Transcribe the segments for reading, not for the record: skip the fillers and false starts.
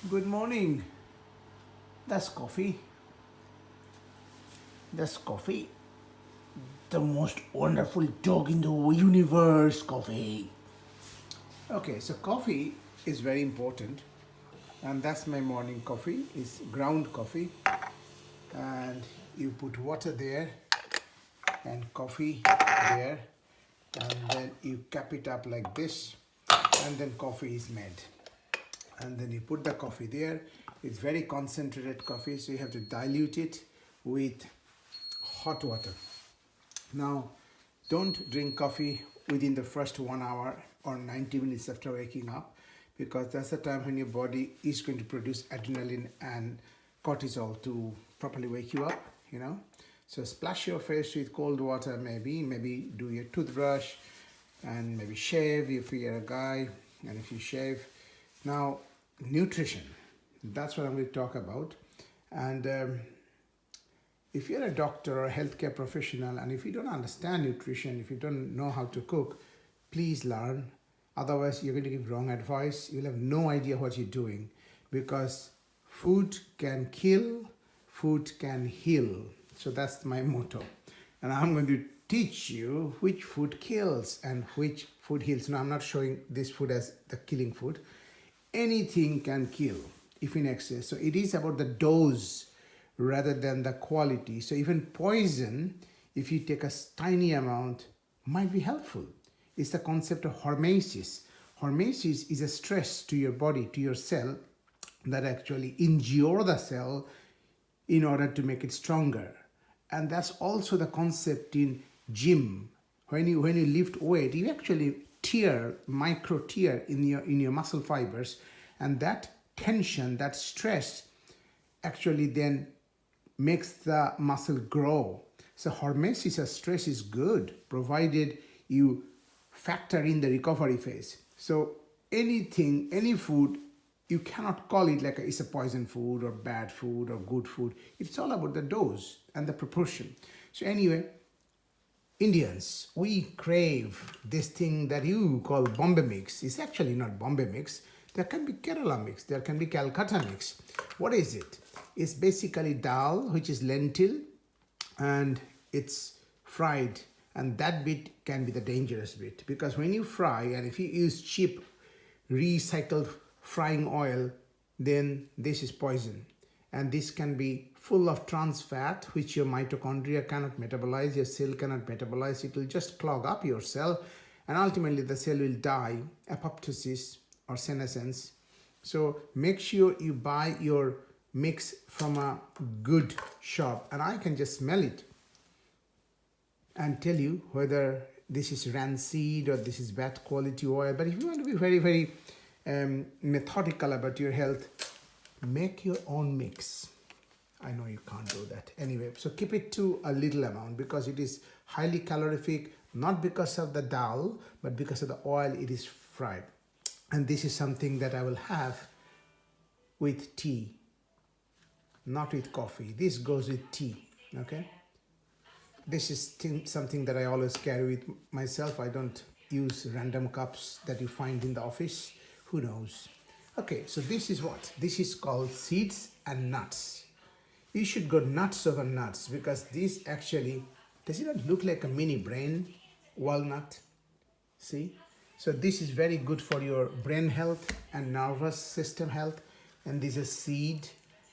Good morning. That's coffee. That's coffee. The most wonderful dog in the universe, coffee. Okay, so coffee is very important, and that's my morning coffee. It's ground coffee, and you put water there and coffee there, and then you cap it up like this, and then coffee is made. And then you put the coffee there. It's very concentrated coffee, so you have to dilute it with hot water. Now, don't drink coffee within the first 1 hour or 90 minutes after waking up, because that's the time when your body is going to produce adrenaline and cortisol to properly wake you up, So splash your face with cold water, maybe do your toothbrush, and maybe shave if you're a guy, and if you shave. Now, nutrition, that's what I'm going to talk about. And if you're a doctor or a healthcare professional, and if you don't understand nutrition, if you don't know how to cook, please learn. Otherwise, you're going to give wrong advice. You'll have no idea what you're doing, because food can kill, food can heal. So that's my motto. And I'm going to teach you which food kills and which food heals. Now, I'm not showing this food as the killing food. Anything can kill if in excess. So it is about the dose rather than the quality. So even poison, if you take a tiny amount, might be helpful. It's the concept of hormesis. Hormesis is a stress to your body, to your cell, that actually injure the cell in order to make it stronger. And that's also the concept in gym. When you lift weight, you actually micro tear in your muscle fibers, and that tension, that stress, actually then makes the muscle grow. So hormesis as stress is good, provided you factor in the recovery phase. So anything, any food, you cannot call it like it's a poison food or bad food or good food. It's all about the dose and the proportion. So anyway, Indians, we crave this thing that you call Bombay mix. It's actually not Bombay mix. There can be Kerala mix. There can be Calcutta mix. What is it? It's basically dal, which is lentil, and it's fried. And that bit can be the dangerous bit, because when you fry, and if you use cheap recycled frying oil, then this is poison. And this can be full of trans fat, which your mitochondria cannot metabolize, your cell cannot metabolize. It will just clog up your cell, and ultimately the cell will die, apoptosis or senescence. So make sure you buy your mix from a good shop, and I can just smell it and tell you whether this is rancid or this is bad quality oil. But if you want to be very, very methodical about your health, make your own mix. I know you can't do that. Anyway, so keep it to a little amount, because it is highly calorific, not because of the dal, but because of the oil it is fried. And this is something that I will have with tea, not with coffee. This goes with tea, okay? This is something that I always carry with myself. I don't use random cups that you find in the office. Who knows? Okay, so this is what? This is called seeds and nuts. You should go nuts over nuts, because this actually, does it not look like a mini brain? Walnut, see? So this is very good for your brain health and nervous system health. And this is seed.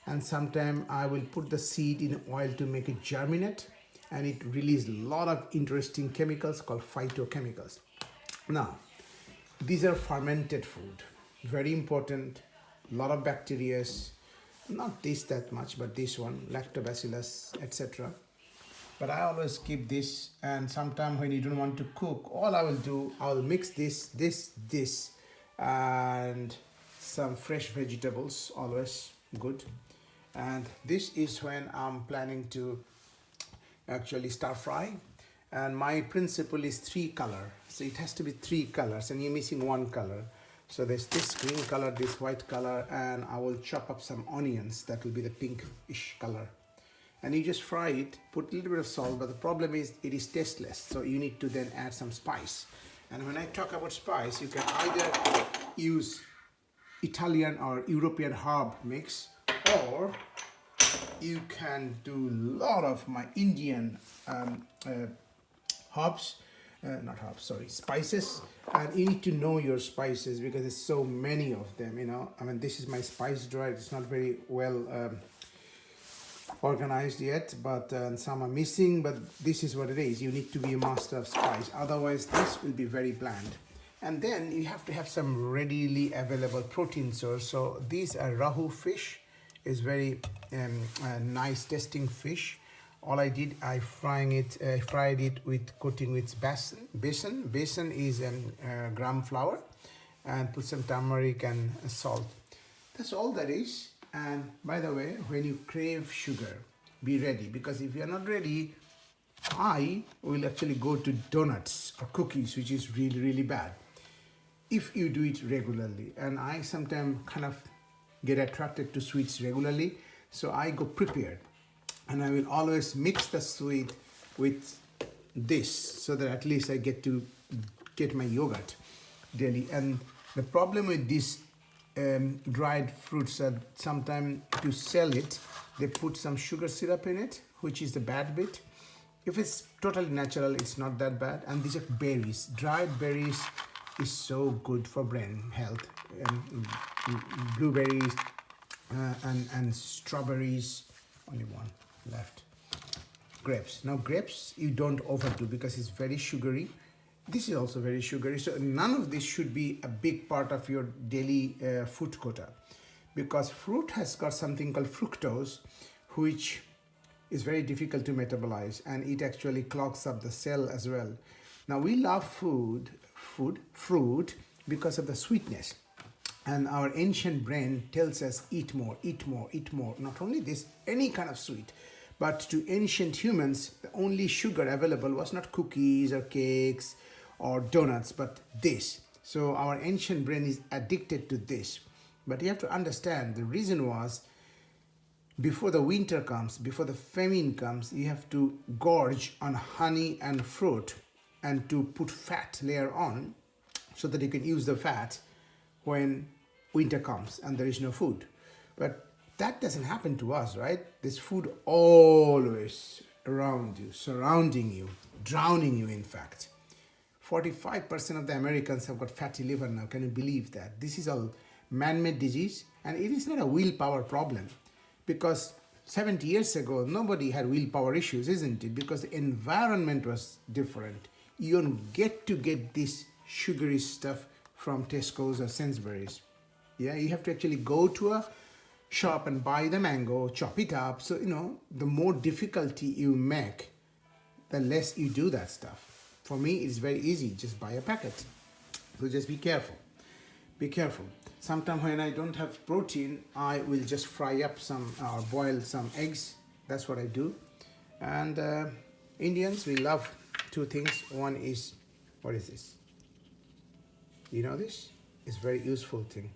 And sometime I will put the seed in oil to make it germinate, and it releases a lot of interesting chemicals called phytochemicals. Now, these are fermented food, very important, a lot of bacteria, not this that much, but this one, lactobacillus, etc. But I always keep this, and sometime when you don't want to cook, all I will do, I will mix this, and some fresh vegetables, always good. And this is when I'm planning to actually stir fry. And my principle is 3 color. So it has to be 3 colors, and you're missing 1 color. So there's this green color, this white color, and I will chop up some onions. That will be the pinkish color. And you just fry it, put a little bit of salt, but the problem is it is tasteless. So you need to then add some spice. And when I talk about spice, you can either use Italian or European herb mix, or you can do a lot of my Indian herbs, not herbs, sorry, spices. And you need to know your spices because there's so many of them, you know. I mean, this is my spice drawer. It's not very well organized yet, but some are missing, but this is what it is. You need to be a master of spice, otherwise this will be very bland. And then you have to have some readily available protein source. So these are rahu fish, is very nice tasting fish. All I did, I fried it with coating with besan is gram flour, and put some turmeric and salt. That's all that is. And by the way, when you crave sugar, be ready, because if you're not ready, I will actually go to donuts or cookies, which is really, really bad if you do it regularly. And I sometimes kind of get attracted to sweets regularly, so I go prepared, and I will always mix the sweet with this, so that at least I get my yogurt daily. And the problem with these dried fruits are sometimes to sell it, they put some sugar syrup in it, which is the bad bit. If it's totally natural, it's not that bad. And these are berries. Dried berries is so good for brain health. Blueberries and strawberries, only one left. Grapes. Now grapes you don't overdo because it's very sugary. This is also very sugary. So none of this should be a big part of your daily food quota, because fruit has got something called fructose, which is very difficult to metabolize, and it actually clogs up the cell as well. Now we love fruit because of the sweetness. And our ancient brain tells us eat more, eat more, eat more. Not only this, any kind of sweet. But to ancient humans, the only sugar available was not cookies or cakes or donuts, but this. So our ancient brain is addicted to this. But you have to understand, the reason was, before the winter comes, before the famine comes, you have to gorge on honey and fruit, and to put fat layer on, so that you can use the fat when winter comes and there is no food. But that doesn't happen to us, right? There's food always around you, surrounding you, drowning you, in fact. 45% of the Americans have got fatty liver now. Can you believe that? This is a man-made disease, and it is not a willpower problem, because 70 years ago, nobody had willpower issues, isn't it? Because the environment was different. You don't get to get this sugary stuff from Tesco's or Sainsbury's. Yeah, you have to actually go to a shop and buy the mango, chop it up. So, you know, the more difficulty you make, the less you do that stuff. For me, it's very easy. Just buy a packet. So just be careful. Be careful. Sometimes when I don't have protein, I will just fry up some or boil some eggs. That's what I do. And Indians, we love two things. One is, what is this? You know this? It's a very useful thing.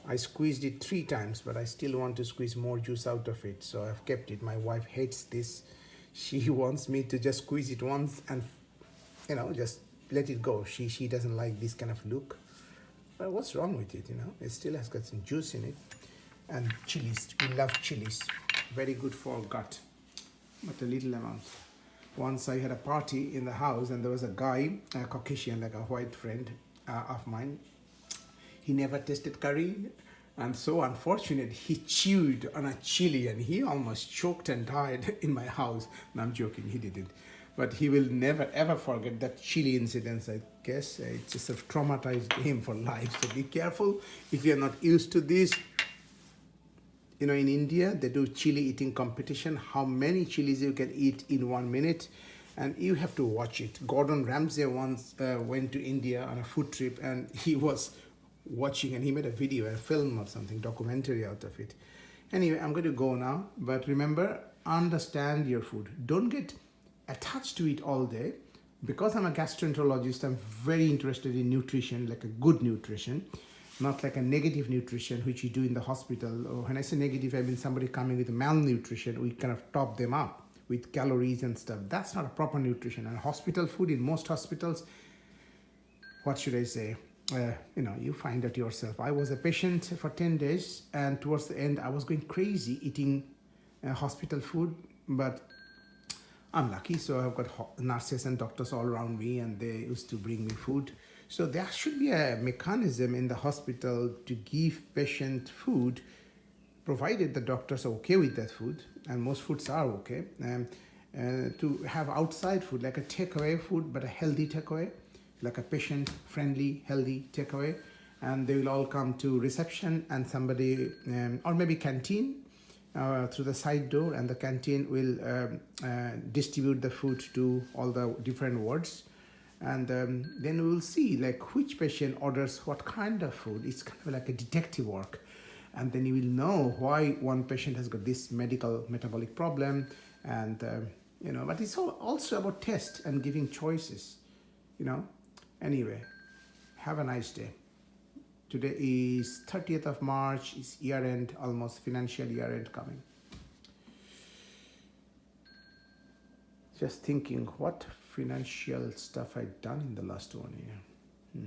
I squeezed it 3 times, but I still want to squeeze more juice out of it. So I've kept it. My wife hates this. She wants me to just squeeze it once and, you know, just let it go. She doesn't like this kind of look. But what's wrong with it, you know? It still has got some juice in it. And chilies. We love chilies. Very good for gut. But a little amount. Once I had a party in the house, and there was a guy, a Caucasian, like a white friend of mine. He never tasted curry, and so unfortunate, he chewed on a chili and he almost choked and died in my house. No, I'm joking, he didn't. But he will never ever forget that chili incident, I guess. It just sort of traumatized him for life. So be careful if you're not used to this. You know, in India, they do chili eating competition. How many chilies you can eat in 1 minute. And you have to watch it. Gordon Ramsay once went to India on a food trip, and he was watching, and he made a video, a film or something, documentary out of it. Anyway, I'm going to go now. But remember, understand your food. Don't get attached to it all day. Because I'm a gastroenterologist, I'm very interested in nutrition, like a good nutrition, not like a negative nutrition, which you do in the hospital. Or when I say negative, I mean somebody coming with malnutrition, we kind of top them up with calories and stuff. That's not a proper nutrition. And hospital food, in most hospitals, what should I say? you find out yourself. I was a patient for 10 days, and towards the end, I was going crazy eating hospital food. But I'm lucky, so I've got nurses and doctors all around me, and they used to bring me food. So there should be a mechanism in the hospital to give patient food, provided the doctors are okay with that food, and most foods are okay. To have outside food, like a takeaway food, but a healthy takeaway, like a patient-friendly, healthy takeaway, and they will all come to reception, and somebody, or maybe canteen, through the side door, and the canteen will distribute the food to all the different wards. And then we will see like which patient orders what kind of food. It's kind of like a detective work, and then you will know why one patient has got this medical metabolic problem. And but it's also about taste and giving choices, you know anyway. Have a nice day. Today is 30th of March. It's year end, almost financial year end coming. Just thinking what financial stuff I've done in the last 1 year.